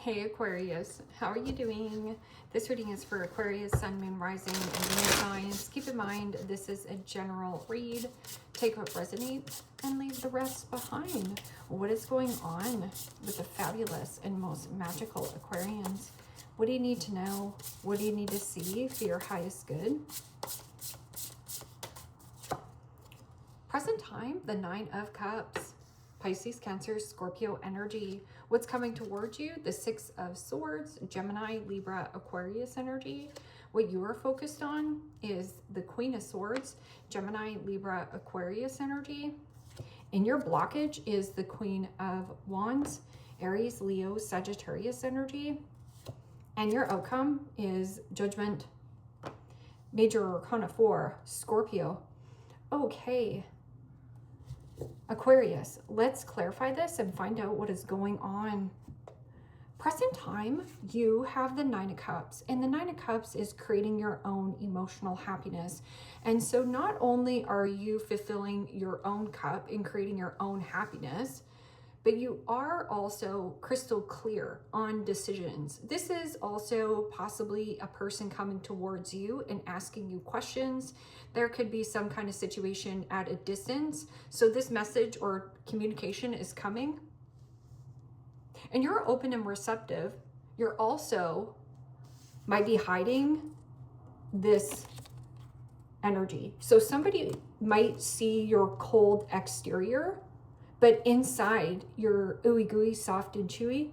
Hey Aquarius, how are you doing? This reading is for Aquarius, Sun, Moon, Rising, and Venus signs. Keep in mind, this is a general read. Take what resonates and leave the rest behind. What is going on with the fabulous and most magical Aquarians? What do you need to know? What do you need to see for your highest good? Present time, the Nine of Cups. Pisces, Cancer, Scorpio energy. What's coming towards you? The Six of Swords, Gemini, Libra, Aquarius energy. What you are focused on is the Queen of Swords, Gemini, Libra, Aquarius energy. And your blockage is the Queen of Wands, Aries, Leo, Sagittarius energy. And your outcome is Judgment, Major Arcana 4, Scorpio. Okay. Aquarius, let's clarify this and find out what is going on. Present time, you have the Nine of Cups, and the Nine of Cups is creating your own emotional happiness. And so not only are you fulfilling your own cup and creating your own happiness, but you are also crystal clear on decisions. This is also possibly a person coming towards you and asking you questions. There could be some kind of situation at a distance. So this message or communication is coming. And you're open and receptive. You're also might be hiding this energy. So somebody might see your cold exterior, but inside you're ooey gooey, soft and chewy.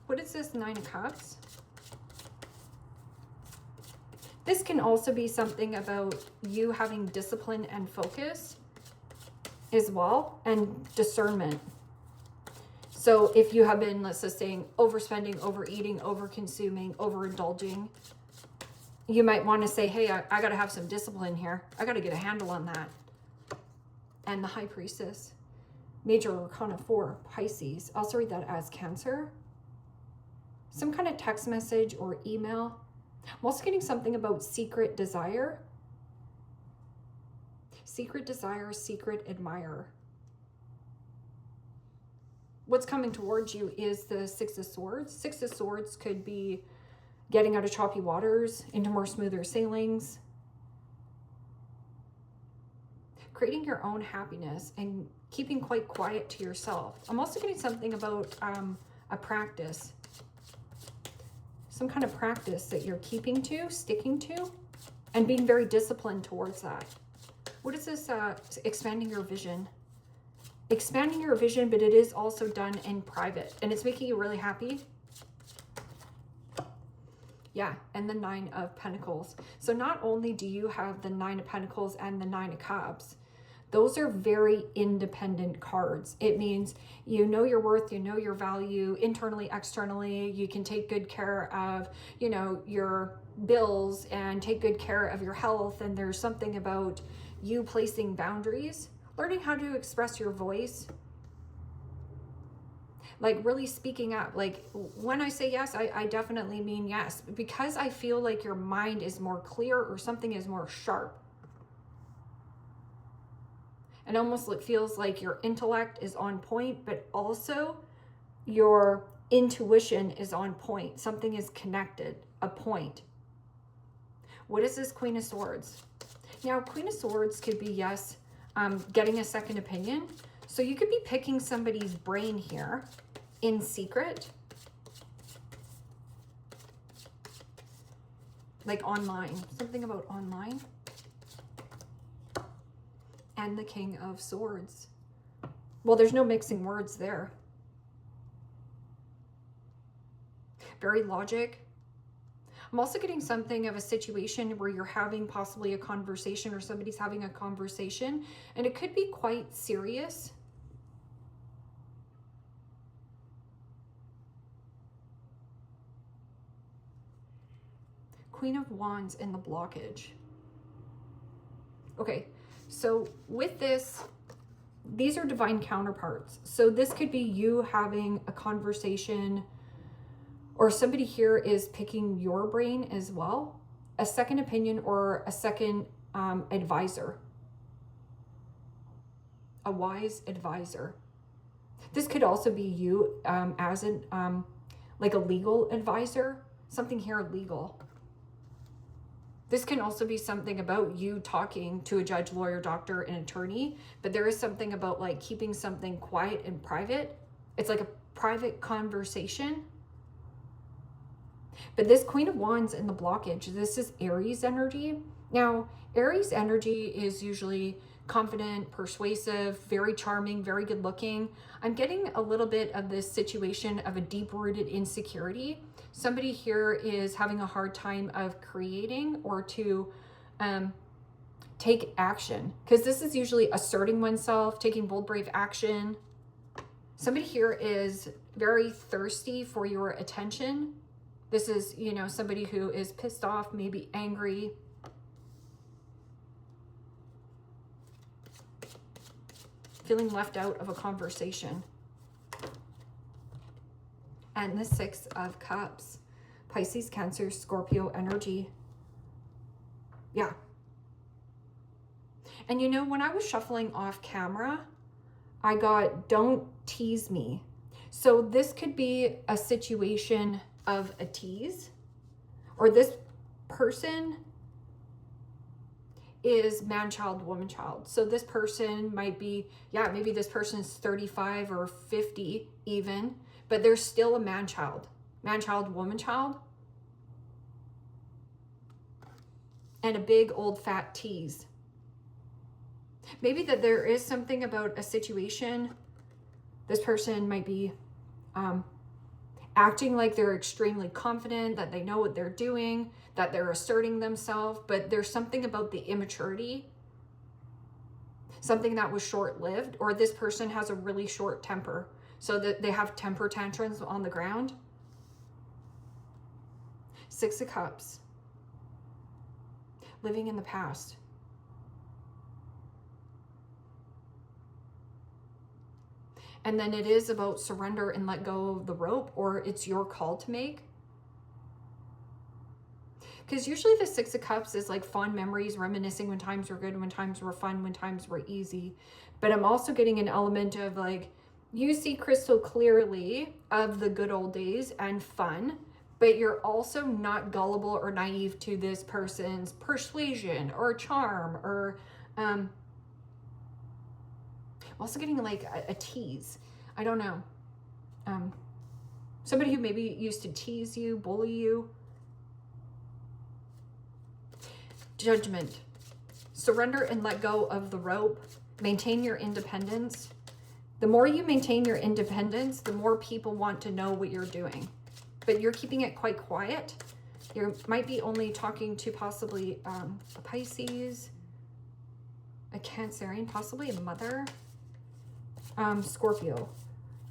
What is this Nine of Cups? This can also be something about you having discipline and focus as well, and discernment. So if you have been, let's just say, overspending, overeating, overconsuming, overindulging, you might want to say, hey, I got to have some discipline here. I got to get a handle on that. And the High Priestess, Major Arcana 4, Pisces. Also read that as Cancer. Some kind of text message or email. I'm also getting something about secret desire. Secret desire, secret admirer. What's coming towards you is the Six of Swords. Six of Swords could be getting out of choppy waters into more smoother sailings. Creating your own happiness and keeping quite quiet to yourself. I'm also getting something about a practice. Some kind of practice that you're keeping to, sticking to, and being very disciplined towards that. What is this? Expanding your vision. Expanding your vision, but it is also done in private. And it's making you really happy. Yeah, and the Nine of Pentacles. So not only do you have the Nine of Pentacles and the Nine of Cups, those are very independent cards. It means you know your worth, you know your value, internally, externally. You can take good care of, you know, your bills and take good care of your health. And there's something about you placing boundaries, learning how to express your voice, like really speaking up. Like when I say yes, I definitely mean yes, because I feel like your mind is more clear or something is more sharp. And almost it feels like your intellect is on point, but also your intuition is on point. Something is connected, a point. What is this Queen of Swords? Now, Queen of Swords could be, yes, getting a second opinion. So you could be picking somebody's brain here in secret, like online, something about online. And the King of Swords. Well, there's no mixing words there. Very logic. I'm also getting something of a situation where you're having possibly a conversation or somebody's having a conversation, and it could be quite serious. Queen of Wands in the blockage. Okay. So with this, these are divine counterparts. So this could be you having a conversation, or somebody here is picking your brain as well, a second opinion or a second advisor. a wise advisor. This could also be you as an like a legal advisor, something here legal. This can also be something about you talking to a judge, lawyer, doctor, and attorney, but there is something about like keeping something quiet and private. It's like a private conversation. But this Queen of Wands in the blockage, this is Aries energy. Now, Aries energy is usually confident, persuasive, very charming, very good looking. I'm getting a little bit of this situation of a deep-rooted insecurity. Somebody here is having a hard time of creating or to take action, because this is usually asserting oneself, taking bold, brave action. Somebody here is very thirsty for your attention. This is, you know, somebody who is pissed off, maybe angry. Feeling left out of a conversation. And the Six of Cups. Pisces, Cancer, Scorpio energy. Yeah. And you know, when I was shuffling off camera, I got, don't tease me. So this could be a situation of a tease, or this person is man child, woman child. So this person might be, yeah, maybe this person is 35 or 50 even, but there's still a man child, woman child, and a big old fat tease. Maybe that there is something about a situation. This person might be acting like they're extremely confident, that they know what they're doing, that they're asserting themselves, but there's something about the immaturity, something that was short-lived, or this person has a really short temper, so that they have temper tantrums on the ground. Six of Cups. Living in the past. And then it is about surrender and let go of the rope, or it's your call to make. Because usually the Six of Cups is like fond memories, reminiscing when times were good, when times were fun, when times were easy. But I'm also getting an element of like, you see crystal clearly of the good old days and fun, but you're also not gullible or naive to this person's persuasion or charm, or also getting like a tease. I don't know. Somebody who maybe used to tease you, bully you. Judgment. Surrender and let go of the rope. Maintain your independence. The more you maintain your independence, the more people want to know what you're doing. But you're keeping it quite quiet. You might be only talking to possibly a Pisces, a Cancerian, possibly a mother. Scorpio.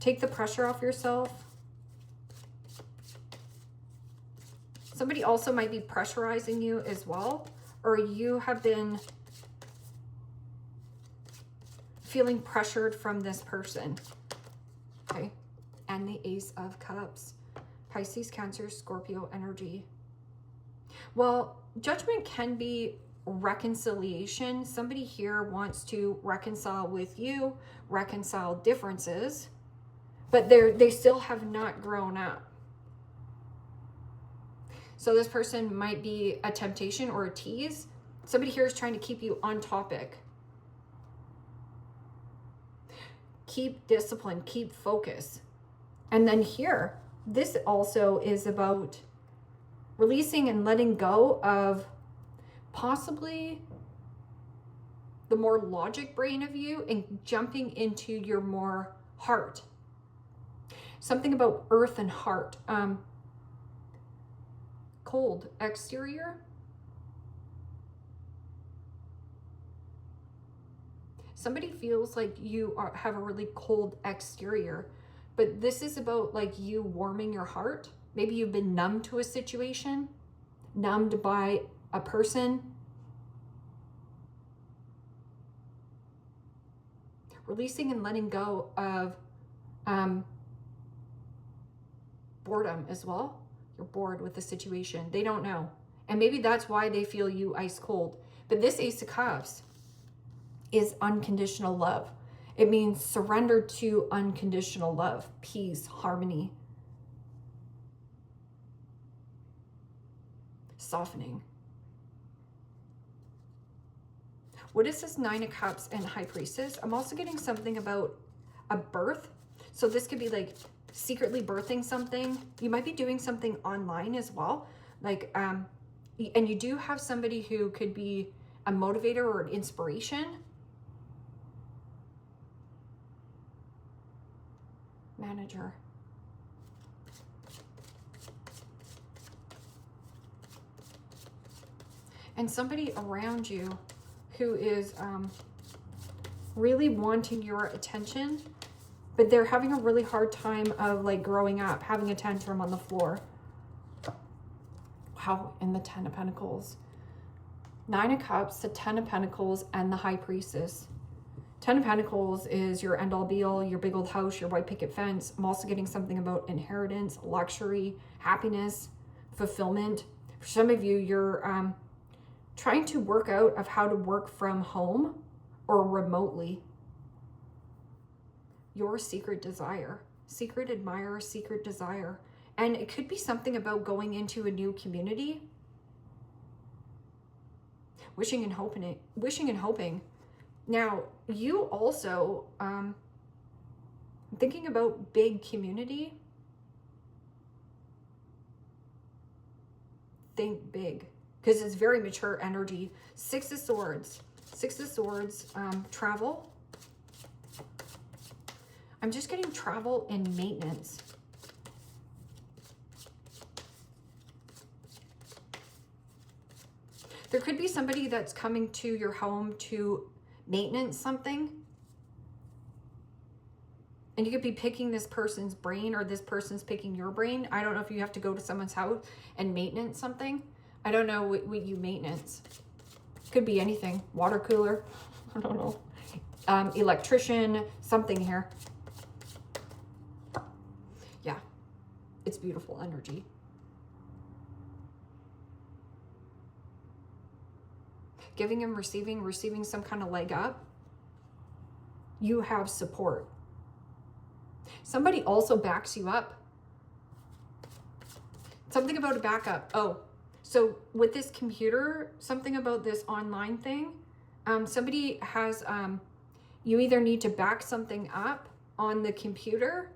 Take the pressure off yourself. Somebody also might be pressurizing you as well, or you have been feeling pressured from this person. Okay. And the Ace of Cups. Pisces, Cancer, Scorpio energy. Well, judgment can be reconciliation. Somebody here wants to reconcile with you, reconcile differences, but they still have not grown up. So this person might be a temptation or a tease. Somebody here is trying to keep you on topic. Keep discipline, keep focus. And then here, this also is about releasing and letting go of possibly the more logic brain of you and jumping into your more heart. Something about earth and heart. Cold exterior. Somebody feels like you have a really cold exterior, but this is about like you warming your heart. Maybe you've been numb to a situation, numbed by a person. Releasing and letting go of boredom as well. You're bored with the situation. They don't know. And maybe that's why they feel you ice cold. But this Ace of Cups is unconditional love. It means surrender to unconditional love, peace, harmony, softening. What is this Nine of Cups and High Priestess? I'm also getting something about a birth. So this could be like secretly birthing something. You might be doing something online as well. Like, and you do have somebody who could be a motivator or an inspiration. Manager. And somebody around you who is really wanting your attention, but they're having a really hard time of like growing up, having a tantrum on the floor. Wow, and the Ten of Pentacles. Nine of Cups, the Ten of Pentacles, and the High Priestess. Ten of Pentacles is your end-all be-all, your big old house, your white picket fence. I'm also getting something about inheritance, luxury, happiness, fulfillment. For some of you, you're trying to work out of how to work from home or remotely. Your secret desire, secret admirer, secret desire. And it could be something about going into a new community. Wishing and hoping. Now, you also, thinking about big community, think big, because it's very mature energy. Six of Swords, travel. I'm just getting travel and maintenance. There could be somebody that's coming to your home to maintenance something. And you could be picking this person's brain, or this person's picking your brain. I don't know if you have to go to someone's house and maintenance something. I don't know what you maintenance. Could be anything. Water cooler. I don't know. Electrician, something here. Yeah. It's beautiful energy. Giving and receiving some kind of leg up. You have support. Somebody also backs you up. Something about a backup. Oh, so with this computer, something about this online thing, somebody has, you either need to back something up on the computer,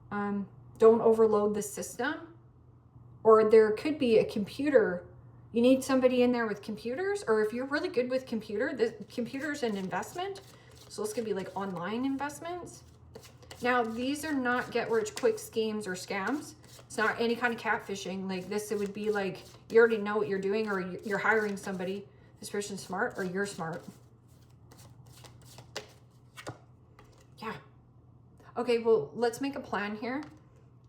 don't overload the system, or there could be a computer. You need somebody in there with computers, or if you're really good with computers and investment. So this could be like online investments. Now, these are not get-rich-quick schemes or scams. It's not any kind of catfishing. Like this, it would be like you already know what you're doing, or you're hiring somebody. This person's smart, or you're smart. Yeah. Okay, well, let's make a plan here.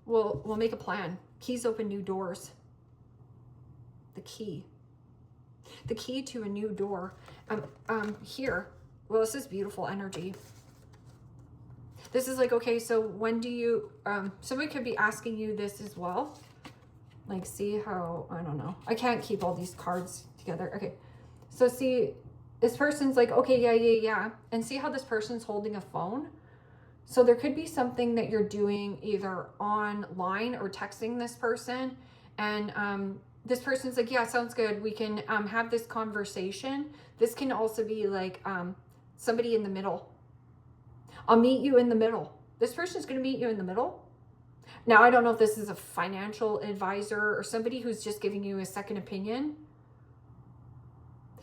We'll make a plan. Keys open new doors. The key to a new door. Here, well, this is beautiful energy. This is like, okay, so when do you, somebody could be asking you this as well. Like, see how, I don't know. I can't keep all these cards together. Okay, so see, this person's like, okay, yeah. And see how this person's holding a phone? So there could be something that you're doing either online or texting this person. And this person's like, yeah, sounds good. We can have this conversation. This can also be like somebody in the middle. I'll meet you in the middle. This person's going to meet you in the middle. Now, I don't know if this is a financial advisor or somebody who's just giving you a second opinion.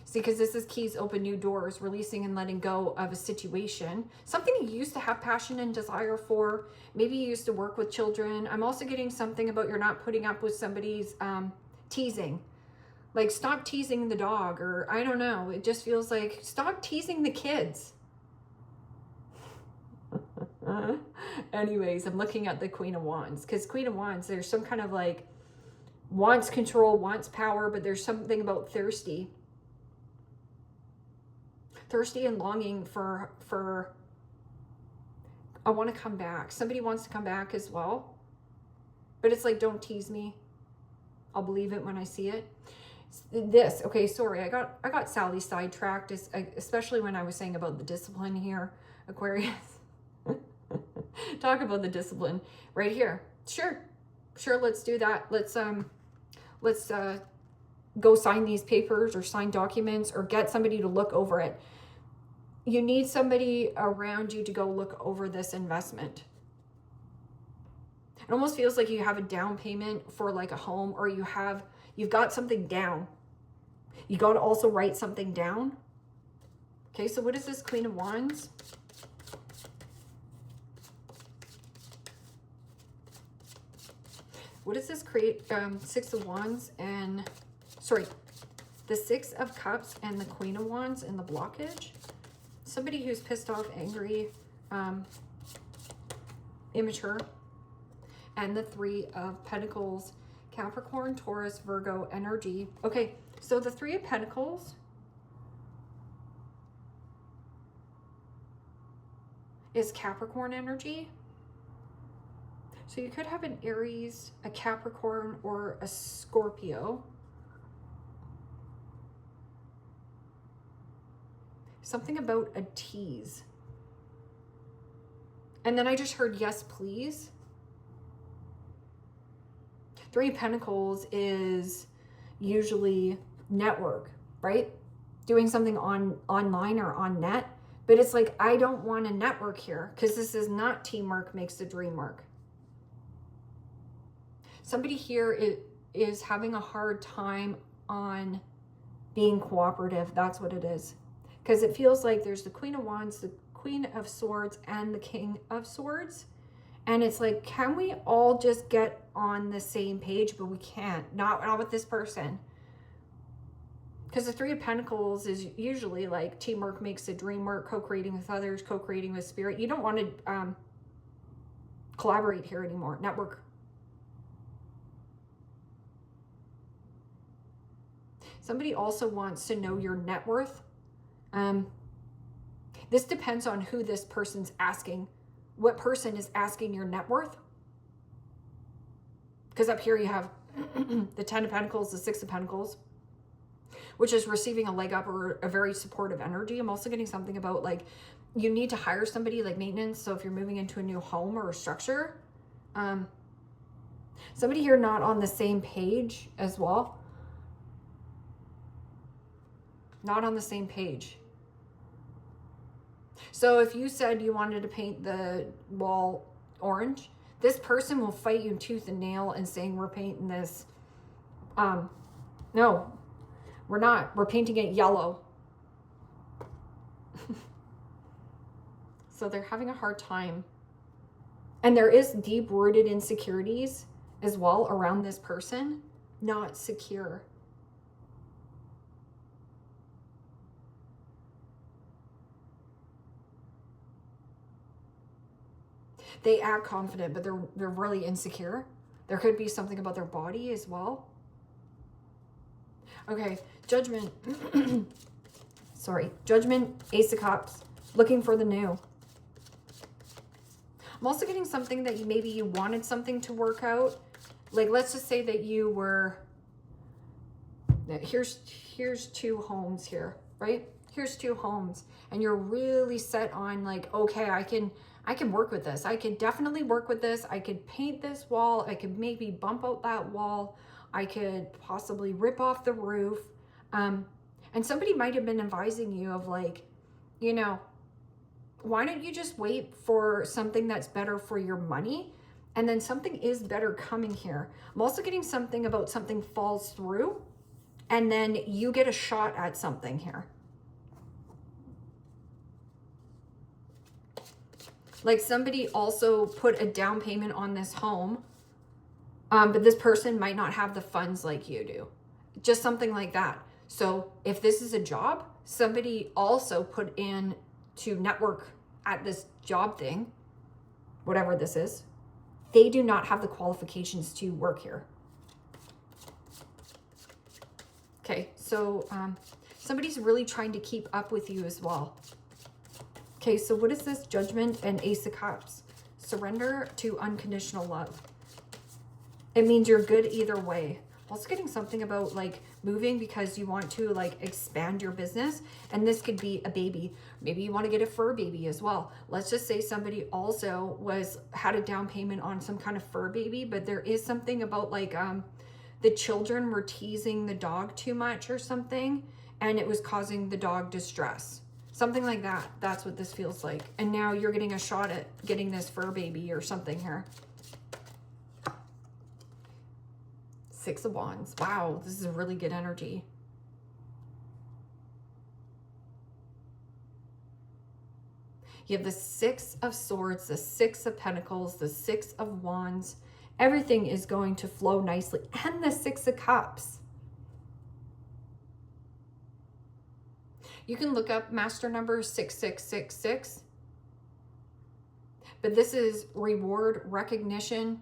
See, because this is keys open new doors, releasing and letting go of a situation. Something you used to have passion and desire for. Maybe you used to work with children. I'm also getting something about you're not putting up with somebody's teasing. Like, stop teasing the dog, or I don't know. It just feels like, stop teasing the kids. Anyways, I'm looking at the Queen of Wands, because Queen of Wands, there's some kind of like wants control, wants power, but there's something about thirsty and longing for I want to come back. Somebody wants to come back as well, but it's like, don't tease me. I'll believe it when I see it. This, okay, sorry, I got Sally sidetracked, especially when I was saying about the discipline here. Aquarius. Talk about the discipline right here. Sure, let's do that. Let's go sign these papers or sign documents or get somebody to look over it. You need somebody around you to go look over this investment. It almost feels like you have a down payment for like a home, or you've got something down. You got to also write something down. Okay, so what is this Queen of Wands? What does this create? Six of Wands and, sorry, the Six of Cups and the Queen of Wands and the blockage. Somebody who's pissed off, angry, immature. And the Three of Pentacles, Capricorn, Taurus, Virgo energy. Okay, so the Three of Pentacles is Capricorn energy. So you could have an Aries, a Capricorn, or a Scorpio. Something about a tease. And then I just heard yes, please. Three of Pentacles is usually network, right? Doing something online or on net. But it's like, I don't want to network here because this is not teamwork makes the dream work. Somebody here is having a hard time on being cooperative. That's what it is. Because it feels like there's the Queen of Wands, the Queen of Swords, and the King of Swords. And it's like, can we all just get on the same page? But we can't. Not with this person. Because the Three of Pentacles is usually like teamwork makes the dream work, co-creating with others, co-creating with spirit. You don't want to collaborate here anymore. Network. Somebody also wants to know your net worth. This depends on who this person's asking. What person is asking your net worth? Because up here you have the Ten of Pentacles, the Six of Pentacles, which is receiving a leg up or a very supportive energy. I'm also getting something about like you need to hire somebody like maintenance. So if you're moving into a new home or a structure, somebody here not on the same page as well. Not on the same page. So if you said you wanted to paint the wall orange, this person will fight you tooth and nail and saying we're painting this. No, we're not. We're painting it yellow. So they're having a hard time. And there is deep-rooted insecurities as well around this person. Not secure. They act confident, but they're really insecure. There could be something about their body as well. Okay, Judgment. Sorry, Judgment, Ace of Cups, looking for the new. I'm also getting something that maybe you wanted something to work out. Like, let's just say that you were, here's two homes here, right? Here's two homes, and you're really set on like, okay, I can work with this. I could definitely work with this. I could paint this wall. I could maybe bump out that wall. I could possibly rip off the roof. And somebody might have been advising you of like, you know, why don't you just wait for something that's better for your money? And then something is better coming here. I'm also getting something about something falls through and then you get a shot at something here. Like somebody also put a down payment on this home, but this person might not have the funds like you do. Just something like that. So if this is a job, somebody also put in to network at this job thing, whatever this is. They do not have the qualifications to work here. Okay, so somebody's really trying to keep up with you as well. Okay, so what is this? Judgment and Ace of Cups. Surrender to unconditional love. It means you're good either way. Also getting something about like moving because you want to like expand your business. And this could be a baby. Maybe you want to get a fur baby as well. Let's just say somebody also had a down payment on some kind of fur baby, but there is something about like the children were teasing the dog too much or something, and it was causing the dog distress. Something like that. That's what this feels like. And now you're getting a shot at getting this fur baby or something here. Six of Wands. Wow, this is a really good energy. You have the Six of Swords, the Six of Pentacles, the Six of Wands. Everything is going to flow nicely. And the Six of Cups. You can look up master number 6666. But this is reward, recognition,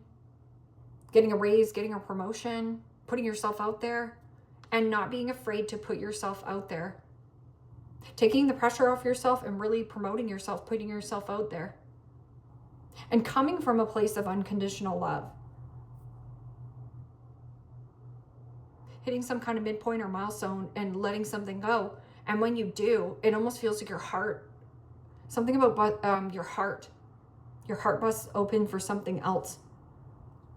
getting a raise, getting a promotion, putting yourself out there, and not being afraid to put yourself out there. Taking the pressure off yourself and really promoting yourself, putting yourself out there. And coming from a place of unconditional love. Hitting some kind of midpoint or milestone and letting something go. And when you do, it almost feels like your heart, something about your heart busts open for something else.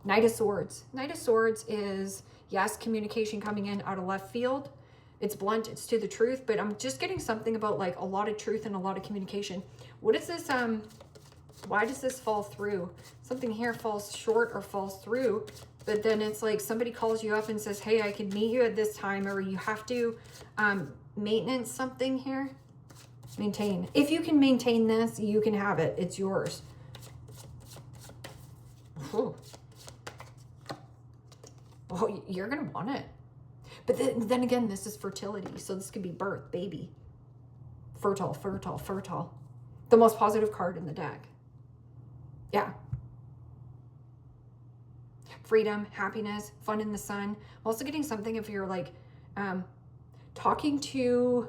Knight of Swords. Knight of Swords is, yes, communication coming in out of left field. It's blunt, it's to the truth, but I'm just getting something about like a lot of truth and a lot of communication. What is this, why does this fall through? Something here falls short or falls through, but then it's like somebody calls you up and says, hey, I can meet you at this time, or you have to maintenance something here. Maintain. If you can maintain this, you can have it. It's yours. Ooh. Oh, you're going to want it. But then again, this is fertility. So this could be birth, baby. Fertile, fertile, fertile. The most positive card in the deck. Yeah. Freedom, happiness, fun in the sun. I'm also getting something if you're like talking to,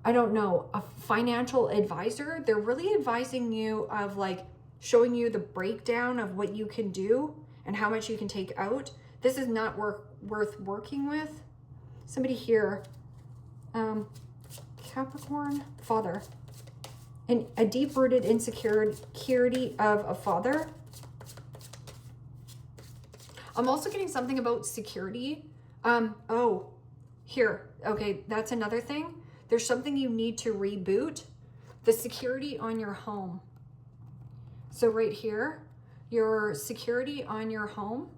I don't know, a financial advisor. They're really advising you of like showing you the breakdown of what you can do and how much you can take out. This is not worth working with. Somebody here, Capricorn, father, and a deep-rooted insecurity of a father. I'm also getting something about security. Oh, here. Okay, that's another thing. There's something you need to reboot. The security on your home. So right here, your security on your home.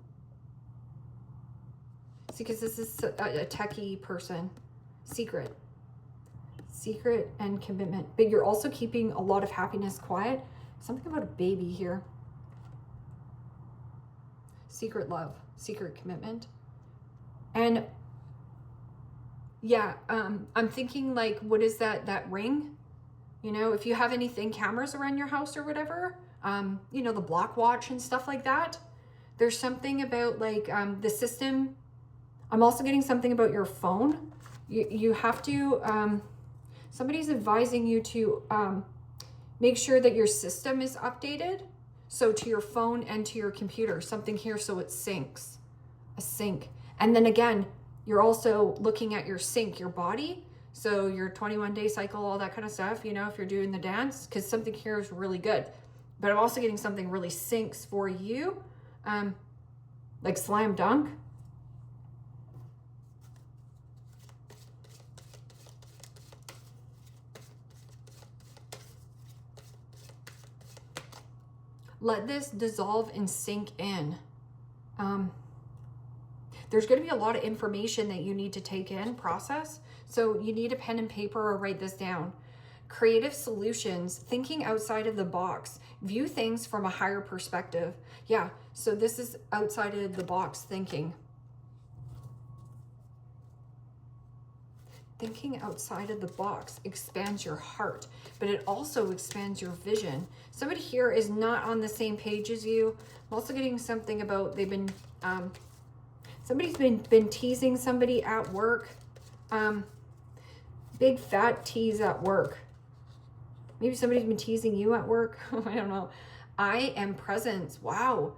See, because this is a techie person. Secret and commitment. But you're also keeping a lot of happiness quiet. Something about a baby here. Secret love, secret commitment. And yeah, I'm thinking like, what is that ring? You know, if you have anything, cameras around your house or whatever, you know, the block watch and stuff like that. There's something about like the system. I'm also getting something about your phone. You have to, somebody's advising you to make sure that your system is updated. So to your phone and to your computer, something here so it syncs, a sync. And then again, you're also looking at your sync, your body. So your 21-day cycle, all that kind of stuff, you know, if you're doing the dance, because something here is really good. But I'm also getting something really syncs for you, like slam dunk. Let this dissolve and sink in. There's going to be a lot of information that you need to take in, process. So you need a pen and paper or write this down. Creative solutions, thinking outside of the box, view things from a higher perspective. Yeah, so this is outside of the box thinking. Thinking outside of the box expands your heart, but it also expands your vision. Somebody here is not on the same page as you. I'm also getting something about they've been, somebody's been teasing somebody at work. Big fat tease at work. Maybe somebody's been teasing you at work. I don't know. I am presence. Wow.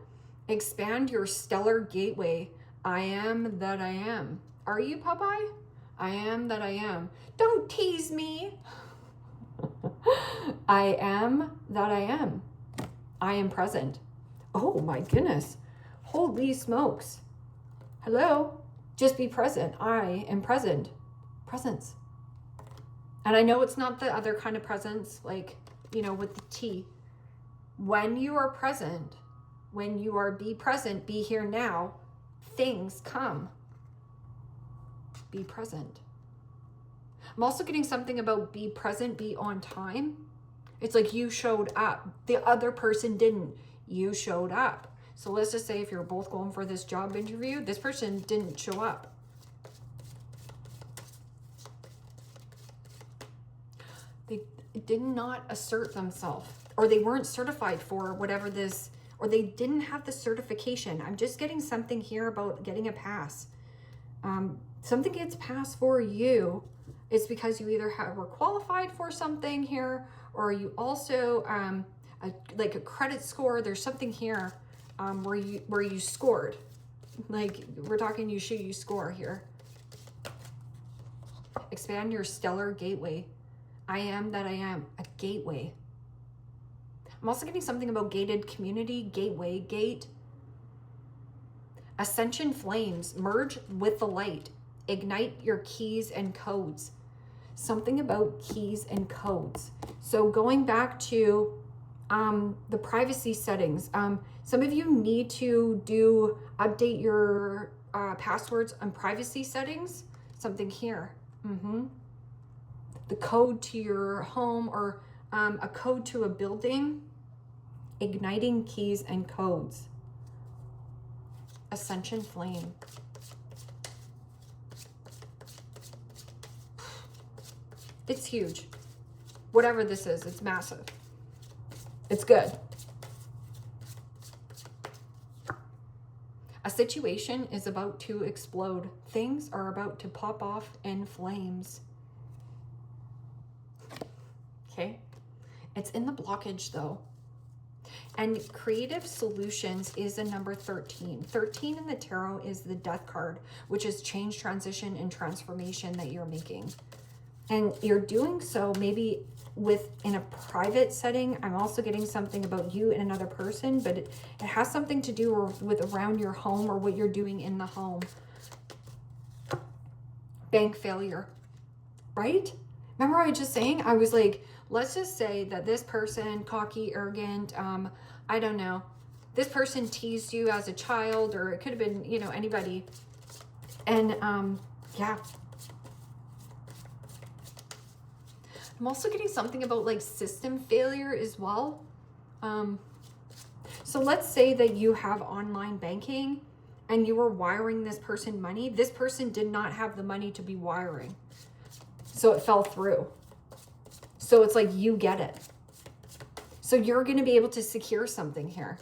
Expand your stellar gateway. I am that I am. Are you, Popeye? I am that I am. Don't tease me. I am that I am. I am present. Oh my goodness. Holy smokes. Hello? Just be present. I am present. Presence. And I know it's not the other kind of presence, like, you know, with the T. When you are present, when you are be present, be here now, things come. Be present. I'm also getting something about be present, be on time. It's like you showed up. The other person didn't. You showed up. So let's just say if you're both going for this job interview, this person didn't show up. They did not assert themselves, or they weren't certified for whatever this, or they didn't have the certification. I'm just getting something here about getting a pass. Something gets passed for you. It's because you either were qualified for something here, or you also like a credit score. There's something here where you scored. Like we're talking, you score here. Expand your stellar gateway. I am that I am, a gateway. I'm also getting something about gated community, gateway, gate. Ascension flames, merge with the light. Ignite your keys and codes. Something about keys and codes. So going back to the privacy settings, some of you need to update your passwords on privacy settings. Something here. The code to your home, or a code to a building. Igniting keys and codes. Ascension flame. It's huge. Whatever this is, it's massive. It's good. A situation is about to explode. Things are about to pop off in flames. Okay. It's in the blockage though. And creative solutions is a number 13. 13 in the tarot is the death card, which is change, transition, and transformation that you're making. And you're doing so maybe in a private setting. I'm also getting something about you and another person, but it has something to do with around your home or what you're doing in the home. Bank failure, right? Remember I was just saying, I was like, let's just say that this person, cocky, arrogant, I don't know, this person teased you as a child, or it could have been, you know, anybody. And yeah. I'm also getting something about like system failure as well. So let's say that you have online banking and you were wiring this person money. This person did not have the money to be wiring. So it fell through. So it's like you get it. So you're going to be able to secure something here.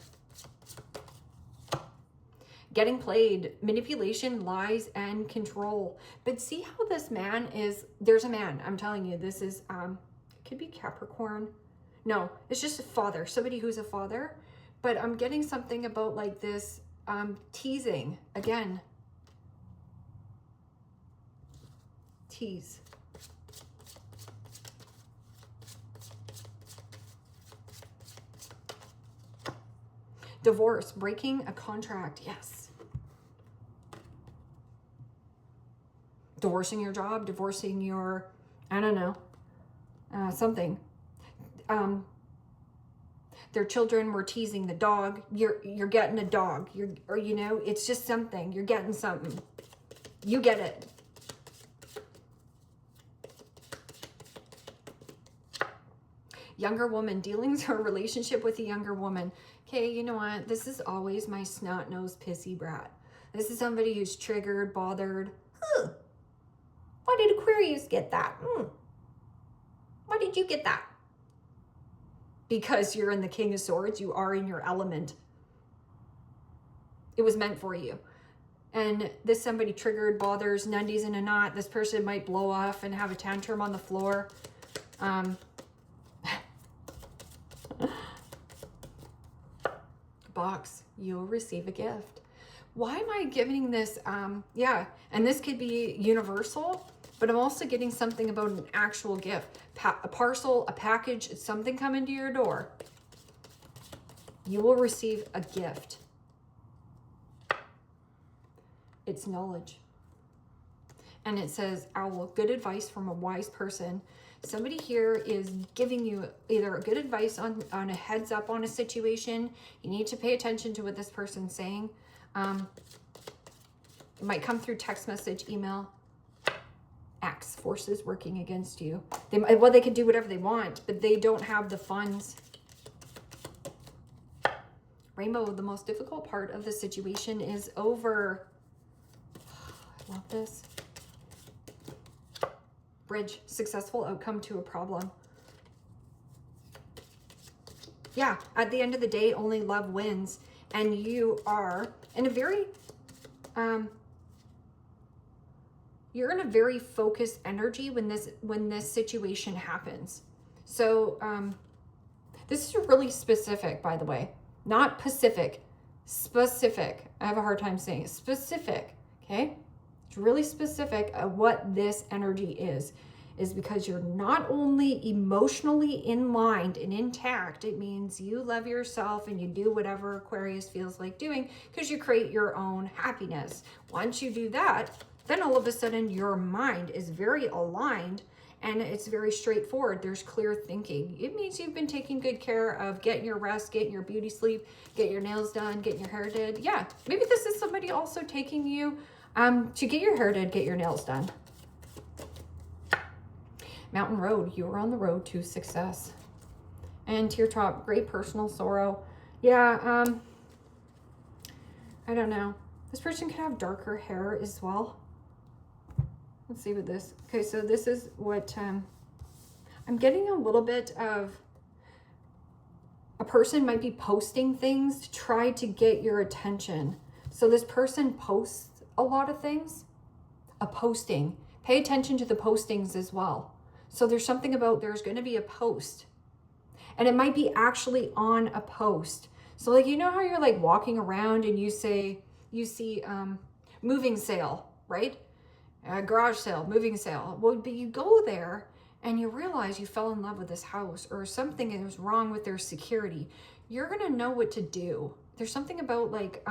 Getting played, manipulation, lies, and control. But see how this man is, there's a man, I'm telling you, this is, it could be Capricorn. No, it's just a father, somebody who's a father. But I'm getting something about like this teasing, again. Tease. Divorce, breaking a contract, yes. Divorcing your job, divorcing your, I don't know, something. Their children were teasing the dog. You're getting a dog. Or you know, it's just something. You're getting something. You get it. Younger woman, dealings or relationship with a younger woman. Okay, you know what? This is always my snot-nosed pissy brat. This is somebody who's triggered, bothered. Why did Aquarius get that? Why did you get that? Because you're in the King of Swords. You are in your element. It was meant for you. And this somebody triggered, bothers, nundies in a knot. This person might blow off and have a tantrum on the floor. Box, you'll receive a gift. Why am I giving this? Yeah, and this could be universal, but I'm also getting something about an actual gift. A parcel, a package, something coming to your door. You will receive a gift. It's knowledge. And it says, owl, good advice from a wise person. Somebody here is giving you either a good advice on a heads up on a situation. You need to pay attention to what this person's saying. It might come through text message, email. Acts, forces working against you. They can do whatever they want, but they don't have the funds. Rainbow, the most difficult part of the situation is over. I love this. Bridge, successful outcome to a problem. Yeah, at the end of the day, only love wins. And you are in a very, you're in a very focused energy when this situation happens. So this is really specific, by the way, not Pacific, specific. I have a hard time saying it. Specific, okay? It's really specific of what this energy is because you're not only emotionally in line and intact, it means you love yourself and you do whatever Aquarius feels like doing because you create your own happiness. Once you do that, then all of a sudden your mind is very aligned and it's very straightforward. There's clear thinking. It means you've been taking good care of getting your rest, getting your beauty sleep, getting your nails done, getting your hair did. Yeah, maybe this is somebody also taking you to get your hair did, get your nails done. Mountain Road, you are on the road to success. And Teardrop, great personal sorrow. Yeah, I don't know. This person could have darker hair as well. Let's see what this, okay, so this is what, I'm getting a little bit of, a person might be posting things to try to get your attention. So this person posts a lot of things, a posting. Pay attention to the postings as well. So there's something about, there's going to be a post and it might be actually on a post. So like, you know how you're like walking around and you see moving sale, right? Garage sale, moving sale. Well, but you go there and you realize you fell in love with this house or something is wrong with their security. You're going to know what to do. There's something about like,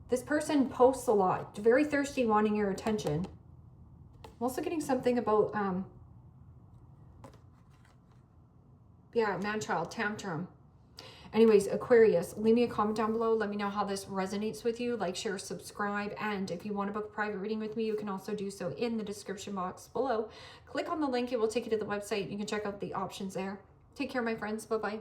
this person posts a lot, very thirsty, wanting your attention. I'm also getting something about, yeah, man-child, tantrum. Anyways, Aquarius, leave me a comment down below. Let me know how this resonates with you. Like, share, subscribe. And if you want to book a private reading with me, you can also do so in the description box below. Click on the link. It will take you to the website. You can check out the options there. Take care, my friends. Bye-bye.